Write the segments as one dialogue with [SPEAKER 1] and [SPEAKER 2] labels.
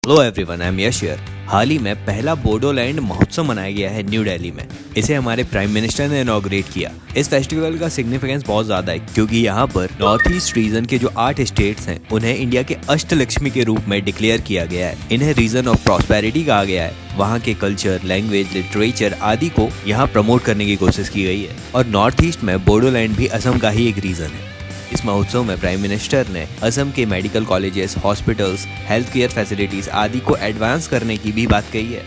[SPEAKER 1] Hello everyone, I am Yash here. हाल ही में पहला बोडोलैंड महोत्सव मनाया गया है न्यू दिल्ली में। इसे हमारे प्राइम मिनिस्टर ने इनॉग्रेट किया। इस फेस्टिवल का सिग्निफिकेंस बहुत ज्यादा है क्योंकि यहाँ पर नॉर्थ ईस्ट रीजन के जो 8 स्टेट्स हैं उन्हें इंडिया के अष्टलक्ष्मी के रूप में डिक्लेयर किया गया है। इन्हें रीजन ऑफ प्रॉस्पेरिटी कहा गया है। वहाँ के कल्चर, लैंग्वेज, लिटरेचर आदि को यहाँ प्रमोट करने की कोशिश की गई है और नॉर्थ ईस्ट में बोडोलैंड भी असम का ही एक रीजन है। इस महोत्सव में प्राइम मिनिस्टर ने असम के medical colleges, hospitals, health care facilities आदि को एडवांस करने की भी बात कही है।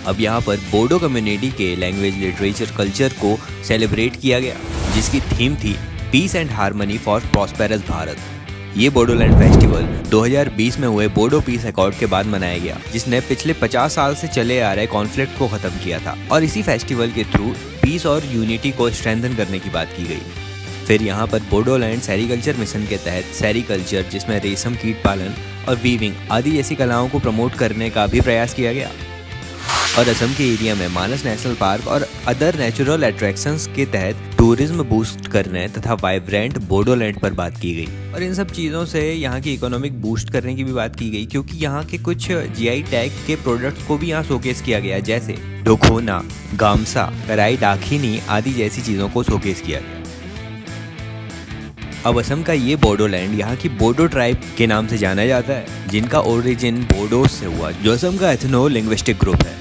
[SPEAKER 1] अब यहाँ पर बोडो कम्युनिटी के लैंग्वेज, लिटरेचर, कल्चर को सेलिब्रेट किया गया, जिसकी थीम थी peace and harmony for prosperous Bharat. ये बोडोलैंड फेस्टिवल 2020 में हुए बोडो पीस अकॉर्ड के बाद मनाया गया, जिसने पिछले 50 साल से चले आ रहे कॉन्फ्लिक्ट को खत्म किया था और इसी फेस्टिवल के थ्रू पीस और यूनिटी को स्ट्रेंथन करने की बात की गई। फिर यहाँ पर बोडोलैंड सेरीकल्चर मिशन के तहत सेरीकल्चर, जिसमें रेशम कीट पालन और वीविंग आदि जैसी कलाओं को प्रमोट करने का भी प्रयास किया गया। और असम के एरिया में मानस नेशनल पार्क और अदर नेचुरल अट्रैक्शंस के तहत टूरिज्म बूस्ट करने तथा वाइब्रेंट बोडोलैंड पर बात की गई। और इन सब चीज़ों से यहाँ की इकोनॉमिक बूस्ट करने की भी बात की गई, क्योंकि यहाँ के कुछ जीआई टैग के प्रोडक्ट्स को भी यहाँ शोकेस किया गया, जैसे डोखोना, गामसा, कराई दाखिनी आदि जैसी चीज़ों को शोकेस किया गया। अब असम का ये बोडोलैंड यहाँ की बोडो ट्राइब के नाम से जाना जाता है, जिनका ओरिजिन बोडो से हुआ, जो असम का एथनो लिंग्विस्टिक ग्रुप है।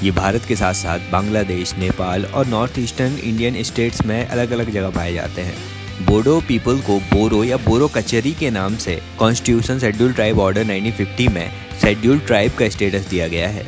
[SPEAKER 1] ये भारत के साथ साथ बांग्लादेश, नेपाल और नॉर्थ ईस्टर्न इंडियन स्टेट्स में अलग अलग जगह पाए जाते हैं। बोडो पीपल को बोरो या बोरो कचरी के नाम से कॉन्स्टिट्यूशन शेड्यूल्ड ट्राइब ऑर्डर 1950 में शेड्यूल्ड ट्राइब का स्टेटस दिया गया है।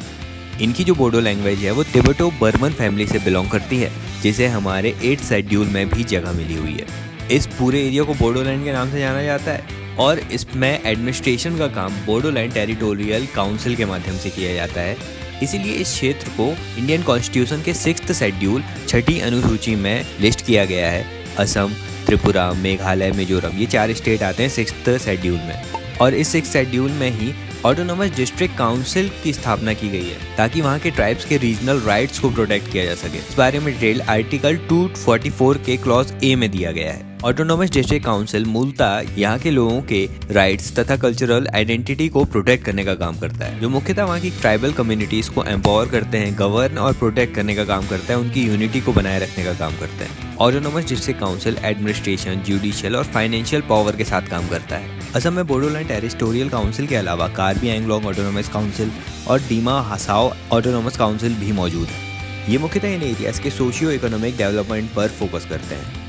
[SPEAKER 1] इनकी जो बोडो लैंग्वेज है वो तिब्बतो बर्मन फैमिली से बिलोंग करती है, जिसे हमारे 8th शेड्यूल में भी जगह मिली हुई है। इस पूरे एरिया को बोडोलैंड के नाम से जाना जाता है और इसमें एडमिनिस्ट्रेशन का काम बोडोलैंड टेरिटोरियल काउंसिल के माध्यम से किया जाता है। इसीलिए इस क्षेत्र को इंडियन कॉन्स्टिट्यूशन के 6th शेड्यूल 6ठी अनुसूची में लिस्ट किया गया है। असम, त्रिपुरा, मेघालय, मिजोरम, ये 4 स्टेट आते हैं 6th शेड्यूल में। और इस 6th शेड्यूल में ही ऑटोनोमस डिस्ट्रिक्ट काउंसिल की स्थापना की गई है, ताकि वहाँ के ट्राइब्स के रीजनल राइट्स को प्रोटेक्ट किया जा सके। इस बारे में डिटेल आर्टिकल 244 के क्लॉज ए में दिया गया है। ऑटोनोमस डिस्ट्रिक्ट काउंसिल मूलतः यहाँ के लोगों के राइट्स तथा कल्चरल आइडेंटिटी को प्रोटेक्ट करने का काम करता है, जो मुख्यतः वहाँ की ट्राइबल कम्युनिटीज को एम्पावर करते हैं, गवर्न और प्रोटेक्ट करने का काम करता है, उनकी यूनिटी को बनाए रखने का काम करता है। Autonomous district council administration, judicial और फाइनेंशियल पावर के साथ काम करता है। असम में बोडोलैंड टेरिटोरियल काउंसिल के अलावा कार्बी एंगलोंग ऑटोनोमस काउंसिल और डीमा हासाओ ऑटोनोमस काउंसिल भी मौजूद है। ये मुख्यतः इन एरियाज के सोशियो इकोनॉमिक डेवलपमेंट पर फोकस करते हैं।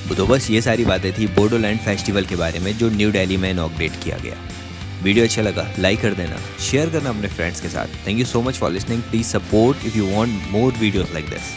[SPEAKER 1] तो बस ये सारी बातें थी बोडोलैंड फेस्टिवल के बारे में, जो न्यू दिल्ली में इनॉग्रेट किया गया। वीडियो अच्छा लगा लाइक कर देना, शेयर करना अपने फ्रेंड्स के साथ। Thank you so much for listening. Please support if you want more videos like this.